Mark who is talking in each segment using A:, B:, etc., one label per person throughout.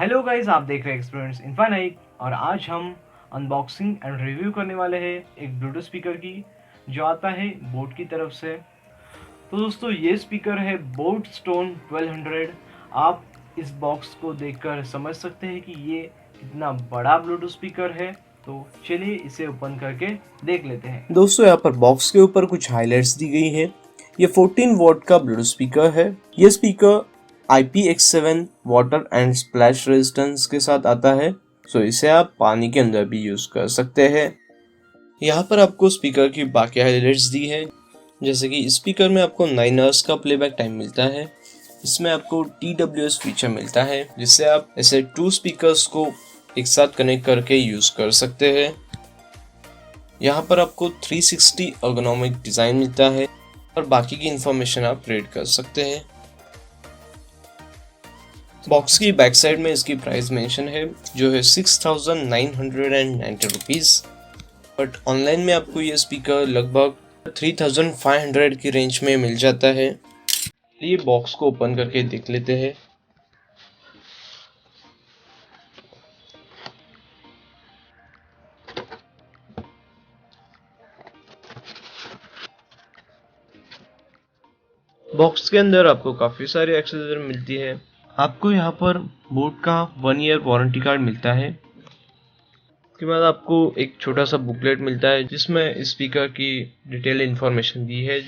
A: Hello guys, आप देख रहे हैं एक्सपीरियंस इनफाइनाइट और आज हम अनबॉक्सिंग एंड रिव्यू करने वाले हैं एक ब्लूटूथ स्पीकर की जो आता है बोट की तरफ से। तो दोस्तों ये स्पीकर है बोट स्टोन 1200। आप इस बॉक्स को देखकर समझ सकते हैं कि ये कितना बड़ा ब्लूटूथ स्पीकर है। तो चलिए इसे ओपन करके देख लेते हैं।
B: दोस्तों यहाँ पर बॉक्स के ऊपर कुछ हाइलाइट्स दी गई हैं। ये 14 वॉट का ब्लूटूथ स्पीकर है। ये speaker IPX7 water and splash resistance के साथ आता है, सो इसे आप पानी के अंदर भी यूज कर सकते हैं। यहाँ पर आपको स्पीकर की बाकी हाइलाइट्स दी है, जैसे कि इस स्पीकर में आपको 9 आवर्स का प्लेबैक टाइम मिलता है। इसमें आपको TWS फीचर मिलता है, जिससे आप ऐसे 2 स्पीकर्स को एक साथ कनेक्ट करके यूज कर सकते हैं। यहाँ पर आपको 360 ergonomic डिज़ाइन मिलता है और बाकी की इंफॉर्मेशन आप रीड कर सकते हैं। बॉक्स की बैक साइड में इसकी प्राइस मेंशन है, जो है 6990 रुपीज़, बट ऑनलाइन में आपको ये स्पीकर लगभग 3500 की रेंज में मिल जाता है। ये बॉक्स को ओपन करके देख लेते हैं। बॉक्स के अंदर आपको काफ़ी सारी एक्सेसरी मिलती है। आपको यहाँ पर बोट का 1 ईयर वारंटी कार्ड मिलता है। उसके बाद आपको एक छोटा सा बुकलेट मिलता है जिसमें स्पीकर की डिटेल इंफॉर्मेशन दी है।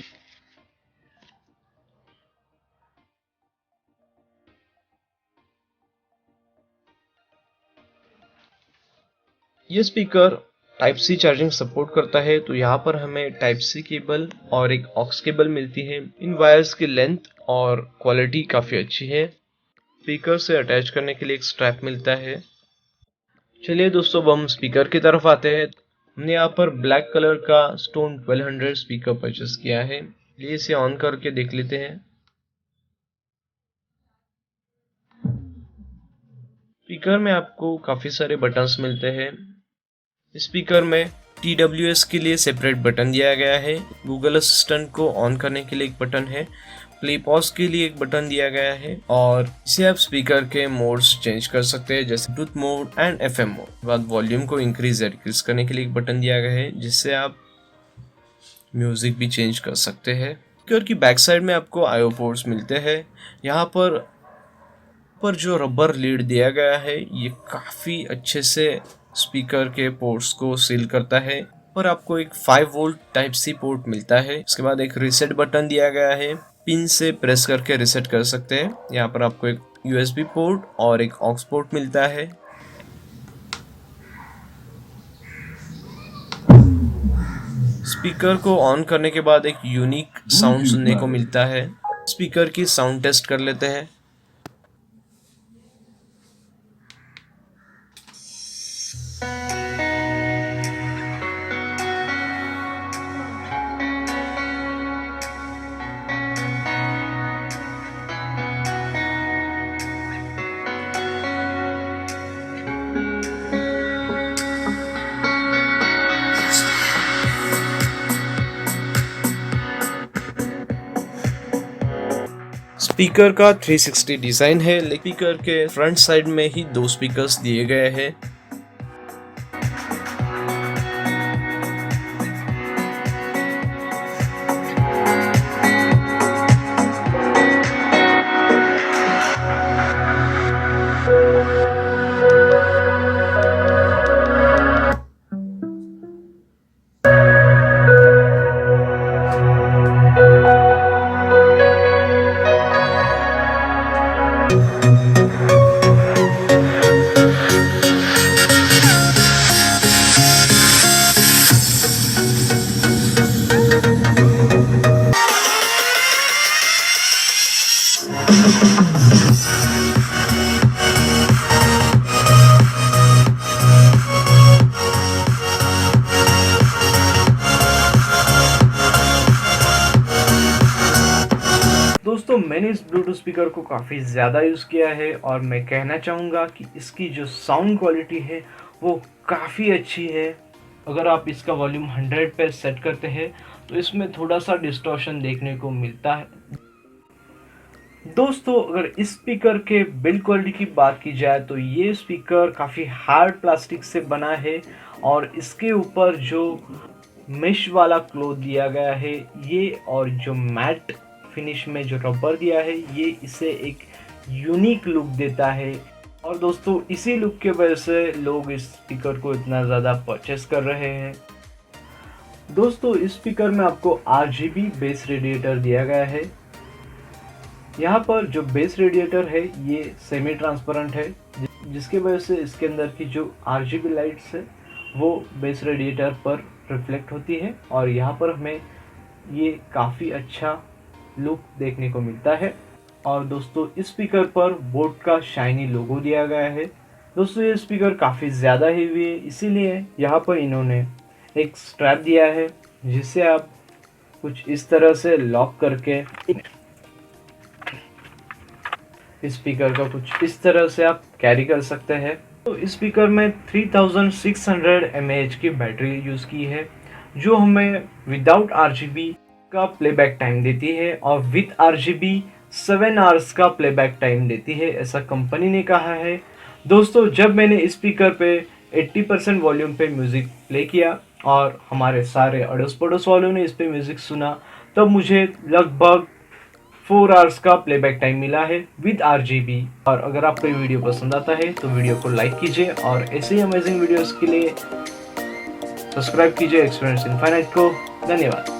B: ये speaker type C charging support करता है, तो यहाँ पर हमें टाइप सी केबल और एक ऑक्स केबल मिलती है। इन वायर्स की लेंथ और क्वालिटी काफ़ी अच्छी है। स्पीकर से अटैच करने के लिए एक स्ट्रैप मिलता है। चलिए दोस्तों, अब हम स्पीकर की तरफ आते हैं। हमने यहाँ पर ब्लैक कलर का स्टोन 1200 स्पीकर परचेस किया है। चलिए इसे ऑन करके देख लेते हैं। स्पीकर में आपको काफ़ी सारे बटन्स मिलते हैं। स्पीकर में TWS के लिए सेपरेट बटन दिया गया है। गूगल असिस्टेंट को ऑन करने के लिए एक बटन है। प्ले पॉज के लिए एक बटन दिया गया है और इसे आप स्पीकर के मोड्स चेंज कर सकते हैं, जैसे Bluetooth mode and FM mode. बाद वॉल्यूम को इंक्रीज या डिक्रीज करने के लिए एक बटन दिया गया है, जिससे आप म्यूजिक भी चेंज कर सकते हैं। स्पीकर की बैक साइड में आपको IO पोर्ट्स मिलते हैं। यहाँ पर जो रबर लीड दिया गया है, ये काफ़ी अच्छे से स्पीकर के पोर्ट्स को सील करता है। पर आपको एक 5 वोल्ट टाइप सी पोर्ट मिलता है। इसके बाद एक रीसेट बटन दिया गया है। पिन से प्रेस करके रीसेट कर सकते हैं। यहाँ पर आपको एक USB पोर्ट और एक ऑक्स पोर्ट मिलता है। स्पीकर को ऑन करने के बाद एक यूनिक साउंड सुनने को मिलता है। स्पीकर की साउंड टेस्ट कर लेते हैं। स्पीकर का 360 डिज़ाइन है। स्पीकर के फ्रंट साइड में ही 2 स्पीकर्स दिए गए हैं।
A: दोस्तों मैंने इस ब्लूटूथ स्पीकर को काफ़ी ज़्यादा यूज़ किया है और मैं कहना चाहूँगा कि इसकी जो साउंड क्वालिटी है वो काफ़ी अच्छी है। अगर आप इसका वॉल्यूम 100 पे सेट करते हैं तो इसमें थोड़ा सा डिस्टॉर्शन देखने को मिलता है। दोस्तों अगर इस स्पीकर के बिल्ड क्वालिटी की बात की जाए तो ये स्पीकर काफ़ी हार्ड प्लास्टिक से बना है और इसके ऊपर जो मेश वाला क्लॉथ दिया गया है ये और जो मैट फिनिश में जो रबर दिया है ये इसे एक यूनिक लुक देता है। और दोस्तों इसी लुक के वजह से लोग इस स्पीकर को इतना ज़्यादा परचेस कर रहे हैं। दोस्तों इस स्पीकर में आपको RGB बेस रेडिएटर दिया गया है। यहाँ पर जो बेस रेडिएटर है ये सेमी ट्रांसपेरेंट है जिसकी वजह से इसके अंदर की जो RGB लाइट्स है वो बेस रेडिएटर पर रिफ्लेक्ट होती है और यहाँ पर हमें ये काफ़ी अच्छा लुक देखने को मिलता है। और दोस्तों इस स्पीकर पर बोट का शाइनी लोगो दिया गया है। दोस्तों ये स्पीकर काफ़ी ज़्यादा हेवी है इसीलिए यहाँ पर इन्होंने एक स्ट्रैप दिया है जिससे आप कुछ इस तरह से लॉक करके स्पीकर का कुछ इस तरह से आप कैरी कर सकते हैं। तो इस स्पीकर में 3600 mAh की बैटरी यूज़ की है जो हमें विदाउट RGB का प्लेबैक टाइम देती है और विद RGB 7 आवर्स का प्लेबैक टाइम देती है, ऐसा कंपनी ने कहा है। दोस्तों जब मैंने इस स्पीकर पे 80% वॉल्यूम पे म्यूज़िक प्ले किया और हमारे सारे अड़ोस पड़ोस वालों ने इस पे म्यूज़िक सुना तब मुझे लगभग 4 आवर्स का प्लेबैक टाइम मिला है विद RGB। और अगर आपको ये वीडियो पसंद आता है तो वीडियो को लाइक कीजिए और ऐसे ही अमेजिंग वीडियोस के लिए सब्सक्राइब कीजिए एक्सपीरियंस इनफाइनाइट को। धन्यवाद।